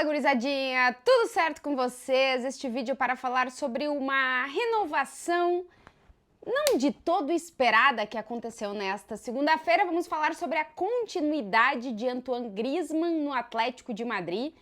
Gurizadinha, tudo certo com vocês? Este vídeo é para falar sobre uma renovação não de todo esperada que aconteceu nesta segunda-feira. Vamos falar sobre a continuidade de Antoine Griezmann no Atlético de Madrid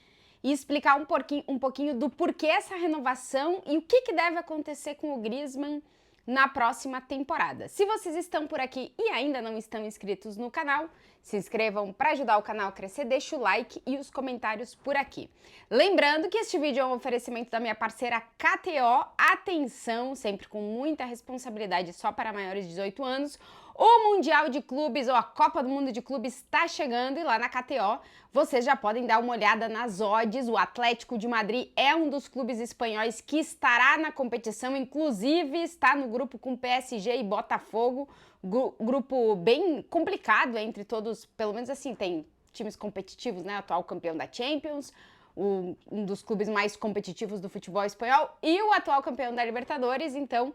e explicar um pouquinho do porquê essa renovação e o que deve acontecer com o Griezmann na próxima temporada. Se vocês estão por aqui e ainda não estão inscritos no canal, se inscrevam para ajudar o canal a crescer, deixa o like e os comentários por aqui. Lembrando que este vídeo é um oferecimento da minha parceira KTO. Atenção, sempre com muita responsabilidade, só para maiores de 18 anos. O Mundial de Clubes ou a Copa do Mundo de Clubes está chegando e lá na KTO vocês já podem dar uma olhada nas odds. O Atlético de Madrid é um dos clubes espanhóis que estará na competição, inclusive está no grupo com PSG e Botafogo, grupo bem complicado entre todos, pelo menos assim, tem times competitivos, né? Atual campeão da Champions, um dos clubes mais competitivos do futebol espanhol e o atual campeão da Libertadores. Então,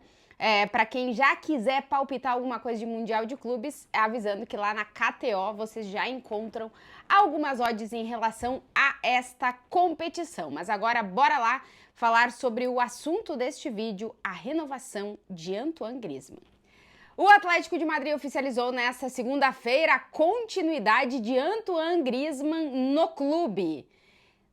para quem já quiser palpitar alguma coisa de Mundial de Clubes, avisando que lá na KTO vocês já encontram algumas odds em relação a esta competição. Mas agora bora lá falar sobre o assunto deste vídeo, a renovação de Antoine Griezmann. O Atlético de Madrid oficializou nesta segunda-feira a continuidade de Antoine Griezmann no clube.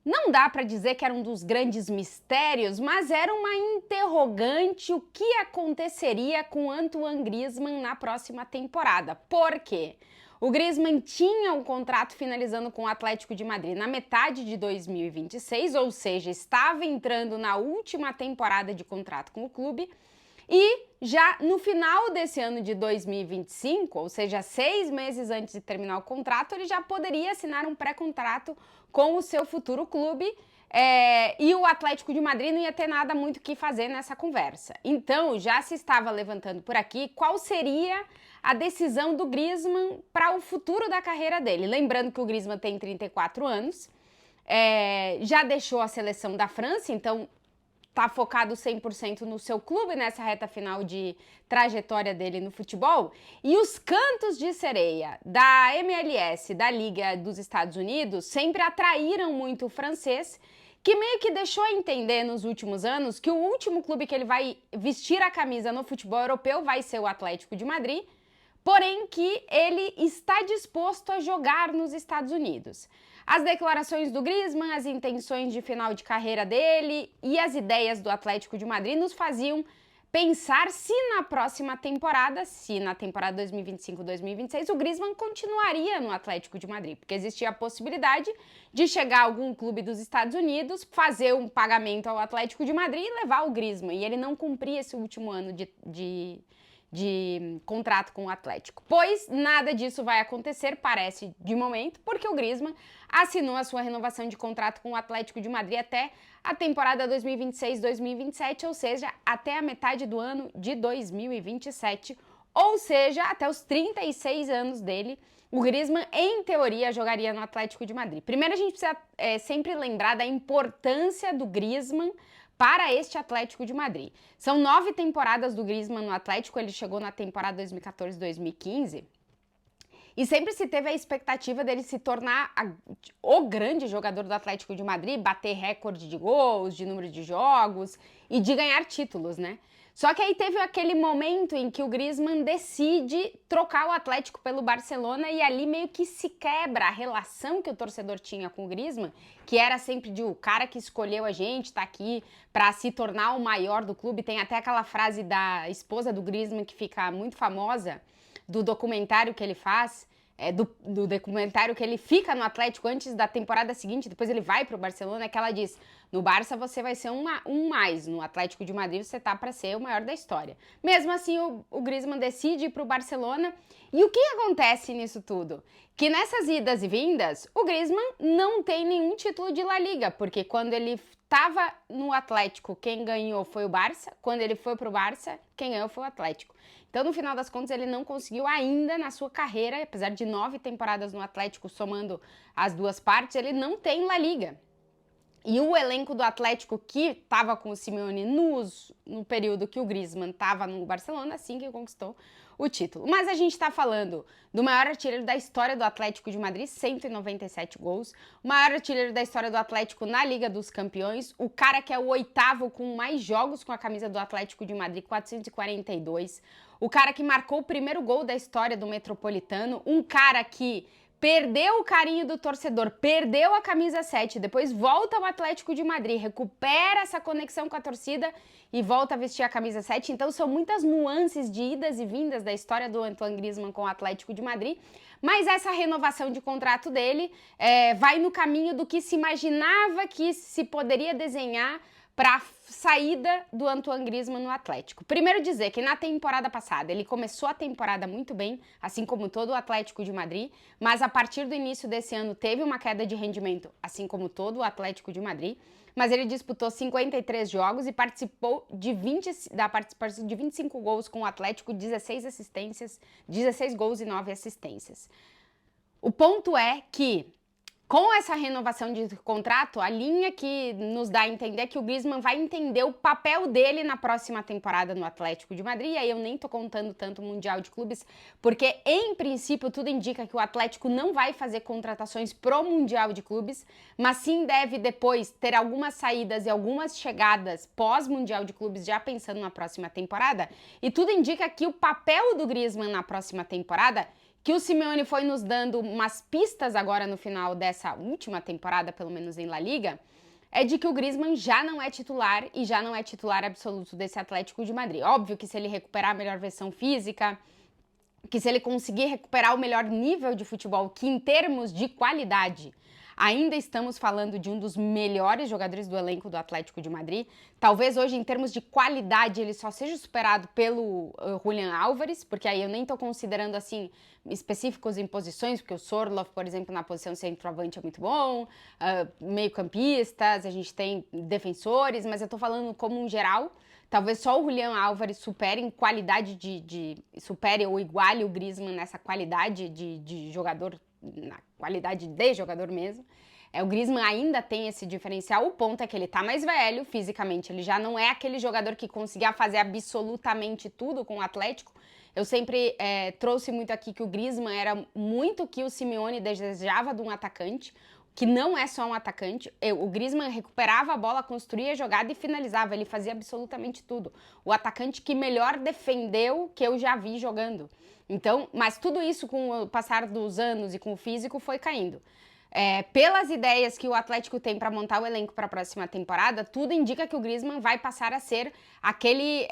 Não dá para dizer que era um dos grandes mistérios, mas era uma interrogante o que aconteceria com Antoine Griezmann na próxima temporada. Por quê? O Griezmann tinha um contrato finalizando com o Atlético de Madrid na metade de 2026, ou seja, estava entrando na última temporada de contrato com o clube. E já no final desse ano de 2025, ou seja, 6 meses antes de terminar o contrato, ele já poderia assinar um pré-contrato com o seu futuro clube, e o Atlético de Madrid não ia ter nada muito o que fazer nessa conversa. Então, já se estava levantando por aqui qual seria a decisão do Griezmann para o futuro da carreira dele. Lembrando que o Griezmann tem 34 anos, já deixou a seleção da França, então tá focado 100% no seu clube nessa reta final de trajetória dele no futebol. E os cantos de sereia da MLS, da Liga dos Estados Unidos, sempre atraíram muito o francês, que meio que deixou a entender nos últimos anos que o último clube que ele vai vestir a camisa no futebol europeu vai ser o Atlético de Madrid, porém que ele está disposto a jogar nos Estados Unidos. As declarações do Griezmann, as intenções de final de carreira dele e as ideias do Atlético de Madrid nos faziam pensar se na próxima temporada, se na temporada 2025-2026, o Griezmann continuaria no Atlético de Madrid, porque existia a possibilidade de chegar a algum clube dos Estados Unidos, fazer um pagamento ao Atlético de Madrid e levar o Griezmann, e ele não cumpria esse último ano de contrato com o Atlético. Pois nada disso vai acontecer, parece, de momento, porque o Griezmann assinou a sua renovação de contrato com o Atlético de Madrid até a temporada 2026-2027, ou seja, até a metade do ano de 2027, ou seja, até os 36 anos dele, o Griezmann, em teoria, jogaria no Atlético de Madrid. Primeiro, a gente precisa sempre lembrar da importância do Griezmann para este Atlético de Madrid. São 9 temporadas do Griezmann no Atlético, ele chegou na temporada 2014-2015, e sempre se teve a expectativa dele se tornar o grande jogador do Atlético de Madrid, bater recorde de gols, de número de jogos e de ganhar títulos, né? Só que aí teve aquele momento em que o Griezmann decide trocar o Atlético pelo Barcelona e ali meio que se quebra a relação que o torcedor tinha com o Griezmann, que era sempre de o cara que escolheu a gente, tá aqui para se tornar o maior do clube. Tem até aquela frase da esposa do Griezmann que fica muito famosa, do documentário que ele faz, do documentário que ele fica no Atlético antes da temporada seguinte, depois ele vai pro Barcelona, que ela diz: no Barça você vai ser um mais, no Atlético de Madrid você tá para ser o maior da história. Mesmo assim, o Griezmann decide ir pro Barcelona, e o que acontece nisso tudo? Que nessas idas e vindas, o Griezmann não tem nenhum título de La Liga, porque quando ele estava no Atlético, quem ganhou foi o Barça, quando ele foi pro Barça, quem ganhou foi o Atlético. Então, no final das contas, ele não conseguiu ainda na sua carreira, apesar de 9 temporadas no Atlético, somando as duas partes, ele não tem La Liga. E o elenco do Atlético que estava com o Simeone no período que o Griezmann estava no Barcelona, assim que conquistou o título. Mas a gente está falando do maior artilheiro da história do Atlético de Madrid, 197 gols, o maior artilheiro da história do Atlético na Liga dos Campeões, o cara que é o 8º com mais jogos com a camisa do Atlético de Madrid, 442, o cara que marcou o primeiro gol da história do Metropolitano, um cara que perdeu o carinho do torcedor, perdeu a camisa 7, depois volta ao Atlético de Madrid, recupera essa conexão com a torcida e volta a vestir a camisa 7. Então são muitas nuances de idas e vindas da história do Antoine Griezmann com o Atlético de Madrid, mas essa renovação de contrato dele vai no caminho do que se imaginava que se poderia desenhar para a saída do Antoine Griezmann no Atlético. Primeiro dizer que na temporada passada ele começou a temporada muito bem, assim como todo o Atlético de Madrid, mas a partir do início desse ano teve uma queda de rendimento, assim como todo o Atlético de Madrid, mas ele disputou 53 jogos e participou da participação de 25 gols com o Atlético, 16 assistências, 16 gols e 9 assistências. O ponto é que com essa renovação de contrato, a linha que nos dá a entender é que o Griezmann vai entender o papel dele na próxima temporada no Atlético de Madrid, e aí eu nem tô contando tanto o Mundial de Clubes, porque em princípio tudo indica que o Atlético não vai fazer contratações pro Mundial de Clubes, mas sim deve depois ter algumas saídas e algumas chegadas pós-Mundial de Clubes, já pensando na próxima temporada, e tudo indica que o papel do Griezmann na próxima temporada, que o Simeone foi nos dando umas pistas agora no final dessa última temporada, pelo menos em La Liga, é de que o Griezmann já não é titular e já não é titular absoluto desse Atlético de Madrid. Óbvio que se ele recuperar a melhor versão física, que se ele conseguir recuperar o melhor nível de futebol, que em termos de qualidade ainda estamos falando de um dos melhores jogadores do elenco do Atlético de Madrid. Talvez hoje, em termos de qualidade, ele só seja superado pelo Julián Álvares, porque aí eu nem tô considerando, assim, específicos em posições, porque o Sorloth, por exemplo, na posição de centroavante é muito bom, meio-campistas, a gente tem defensores, mas eu tô falando como um geral. Talvez só o Julián Álvares supere em qualidade supere ou iguale o Griezmann nessa qualidade de jogador, na qualidade de jogador mesmo. O Griezmann ainda tem esse diferencial, o ponto é que ele tá mais velho, fisicamente ele já não é aquele jogador que conseguia fazer absolutamente tudo com o Atlético. Eu sempre trouxe muito aqui que o Griezmann era muito o que o Simeone desejava de um atacante, que não é só um atacante. O Griezmann recuperava a bola, construía a jogada e finalizava, ele fazia absolutamente tudo. O atacante que melhor defendeu que eu já vi jogando. Então, mas tudo isso com o passar dos anos e com o físico foi caindo. Pelas ideias que o Atlético tem para montar o elenco para a próxima temporada, tudo indica que o Griezmann vai passar a ser aquele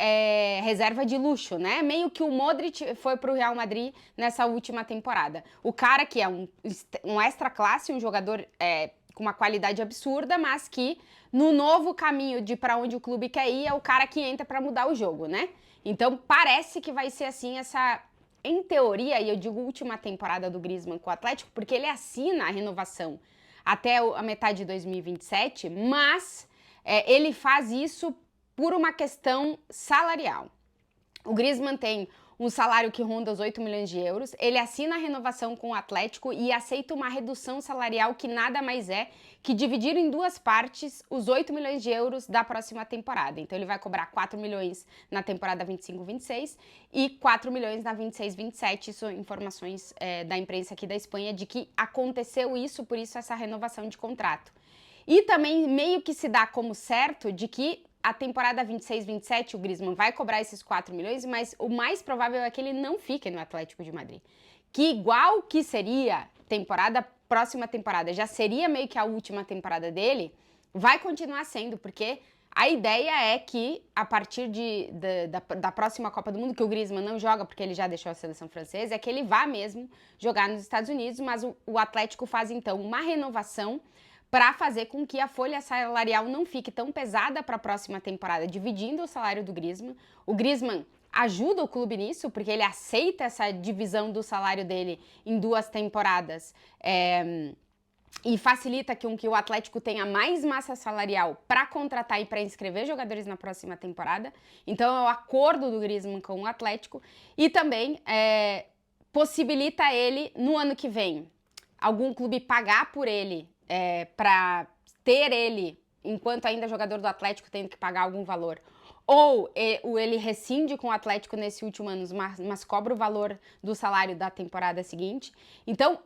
reserva de luxo, né? Meio que o Modric foi para o Real Madrid nessa última temporada. O cara que é um extra classe, um jogador com uma qualidade absurda, mas que no novo caminho de para onde o clube quer ir é o cara que entra para mudar o jogo, né? Então parece que vai ser assim em teoria, e eu digo última temporada do Griezmann com o Atlético, porque ele assina a renovação até a metade de 2027, mas ele faz isso por uma questão salarial. O Griezmann tem um salário que ronda os 8 milhões de euros, ele assina a renovação com o Atlético e aceita uma redução salarial que nada mais é que dividir em duas partes os 8 milhões de euros da próxima temporada. Então ele vai cobrar 4 milhões na temporada 25-26 e 4 milhões na 26-27, isso informações da imprensa aqui da Espanha, de que aconteceu isso, por isso essa renovação de contrato. E também meio que se dá como certo de que a temporada 26-27 o Griezmann vai cobrar esses 4 milhões, mas o mais provável é que ele não fique no Atlético de Madrid. Que igual que seria próxima temporada, já seria meio que a última temporada dele, vai continuar sendo, porque a ideia é que a partir da próxima Copa do Mundo, que o Griezmann não joga porque ele já deixou a seleção francesa, é que ele vá mesmo jogar nos Estados Unidos, mas o Atlético faz então uma renovação para fazer com que a folha salarial não fique tão pesada para a próxima temporada, dividindo o salário do Griezmann. O Griezmann ajuda o clube nisso, porque ele aceita essa divisão do salário dele em 2 temporadas e facilita que o Atlético tenha mais massa salarial para contratar e para inscrever jogadores na próxima temporada. Então é o acordo do Griezmann com o Atlético e também possibilita ele, no ano que vem, algum clube pagar por ele para ter ele enquanto ainda jogador do Atlético, tendo que pagar algum valor. Ou ele rescinde com o Atlético nesse último ano, mas cobra o valor do salário da temporada seguinte. Então,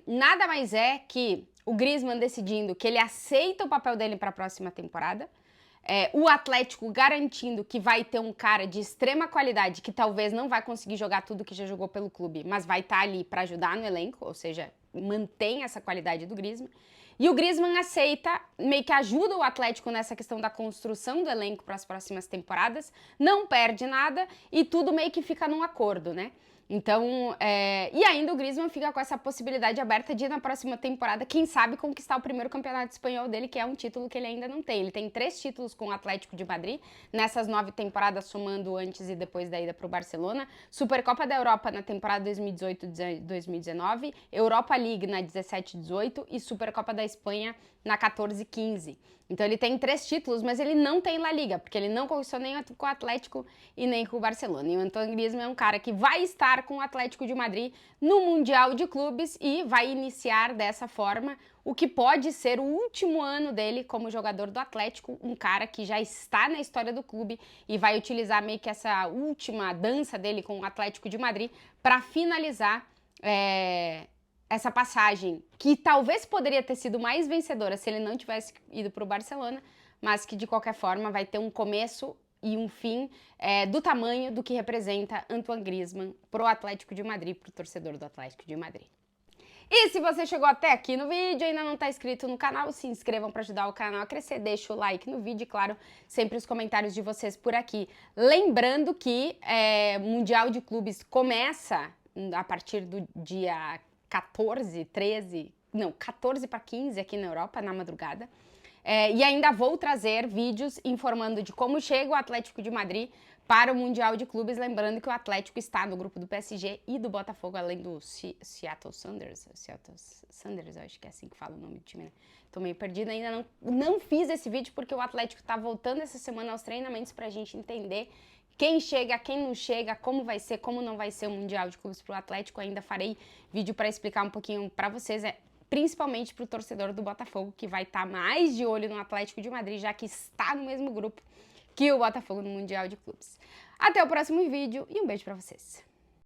nada mais é que o Griezmann decidindo que ele aceita o papel dele para a próxima temporada, o Atlético garantindo que vai ter um cara de extrema qualidade, que talvez não vai conseguir jogar tudo que já jogou pelo clube, mas vai estar ali para ajudar no elenco, ou seja, mantém essa qualidade do Griezmann. E o Griezmann aceita, meio que ajuda o Atlético nessa questão da construção do elenco para as próximas temporadas, não perde nada e tudo meio que fica num acordo, né? Então, e ainda o Griezmann fica com essa possibilidade aberta de, na próxima temporada, quem sabe, conquistar o primeiro campeonato espanhol dele, que é um título que ele ainda não tem. Ele tem 3 títulos com o Atlético de Madrid, nessas 9 temporadas, somando antes e depois da ida para o Barcelona. Supercopa da Europa na temporada 2018-2019, Europa League na 17-18 e Supercopa da Espanha na 14-15. Então ele tem 3 títulos, mas ele não tem La Liga, porque ele não conquistou nem com o Atlético e nem com o Barcelona. E o Antoine Griezmann é um cara que vai estar com o Atlético de Madrid no Mundial de Clubes e vai iniciar dessa forma o que pode ser o último ano dele como jogador do Atlético, um cara que já está na história do clube e vai utilizar meio que essa última dança dele com o Atlético de Madrid para finalizar essa passagem, que talvez poderia ter sido mais vencedora se ele não tivesse ido para o Barcelona, mas que de qualquer forma vai ter um começo e um fim do tamanho do que representa Antoine Griezmann para o Atlético de Madrid, para o torcedor do Atlético de Madrid. E se você chegou até aqui no vídeo e ainda não está inscrito no canal, se inscrevam para ajudar o canal a crescer, deixa o like no vídeo e, claro, sempre os comentários de vocês por aqui. Lembrando que Mundial de Clubes começa a partir do dia 14 para 15 aqui na Europa, na madrugada. E ainda vou trazer vídeos informando de como chega o Atlético de Madrid para o Mundial de Clubes, lembrando que o Atlético está no grupo do PSG e do Botafogo, além do Seattle Sounders, eu acho que é assim que fala o nome do time, né? Tô meio perdida, ainda não fiz esse vídeo porque o Atlético tá voltando essa semana aos treinamentos pra gente entender quem chega, quem não chega, como vai ser, como não vai ser o Mundial de Clubes pro Atlético. Ainda farei vídeo para explicar um pouquinho para vocês, principalmente pro torcedor do Botafogo, que vai estar mais de olho no Atlético de Madrid, já que está no mesmo grupo que o Botafogo no Mundial de Clubes. Até o próximo vídeo e um beijo para vocês.